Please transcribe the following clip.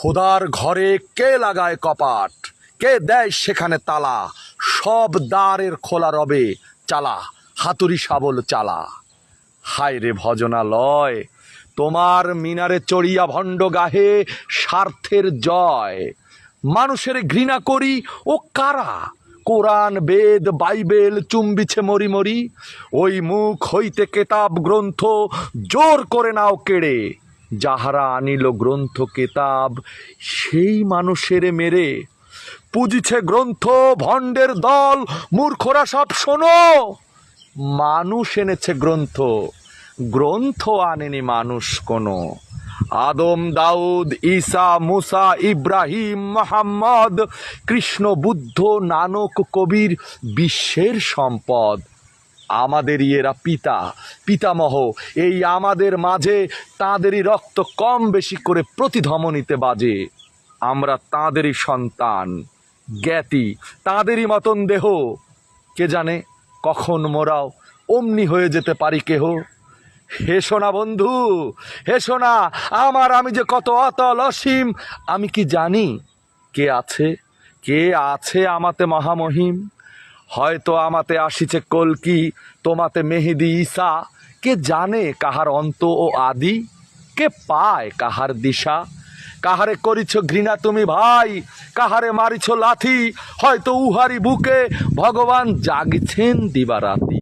খোদার ঘরে কে লাগায় কপাট, কে দেয় সেখানে তালা, সব দ্বারের খোলা রবে চালা, হাতুড়ি শাবল চালা। হায় রে ভজনালয়, তোমার মিনারে চড়িয়া ভণ্ড গাহে স্বার্থের জয়। মানুষের ঘৃণা করি ও কারা, কোরআন বেদ বাইবেল চুম্বিছে মরি মরি। ওই মুখ হইতে কেতাব গ্রন্থ জোর করে নাও কেড়ে, যাহারা আনিল গ্রন্থ কেতাব সেই মানুষের মেরে। পুজিছে গ্রন্থ ভণ্ডের দল, মূর্খরা সব শোনো। মানুষ এনেছে গ্রন্থ, গ্রন্থ আনেনি মানুষ কোনো। আদম দাউদ ঈসা মুসা ইব্রাহিম মোহাম্মদ, কৃষ্ণ বুদ্ধ নানক কবির বিশ্বের সম্পদ। আমাদেরই এরা পিতা পিতামহ, এই আমাদের মাঝে তাঁদেরই রক্ত কম বেশি করে প্রতিধমনীতে বাজে। আমরা তাঁদেরই সন্তান, জ্ঞাতি তাঁদেরই মতন দেহ। কে জানে কখন মোরাও অমনি হয়ে যেতে পারি কেহ। হেসো না বন্ধু, হেসো না আমার, আমি যে কত অতল অসীম। আমি কি জানি কে আছে, কে আছে আমাতে মহামহিম। হয়তো আমাতে আসিছে কলকি, তোমাতে মেহেদি ঈসা। কে জানে কাহার অন্ত ও আদি, কে পায় কাহার দিশা। কাহারে করিছ ঘৃণা তুমি ভাই, কাহারে মারিছ লাথি, হয়তো উহারি বুকে ভগবান জাগছেন দিবারাতি।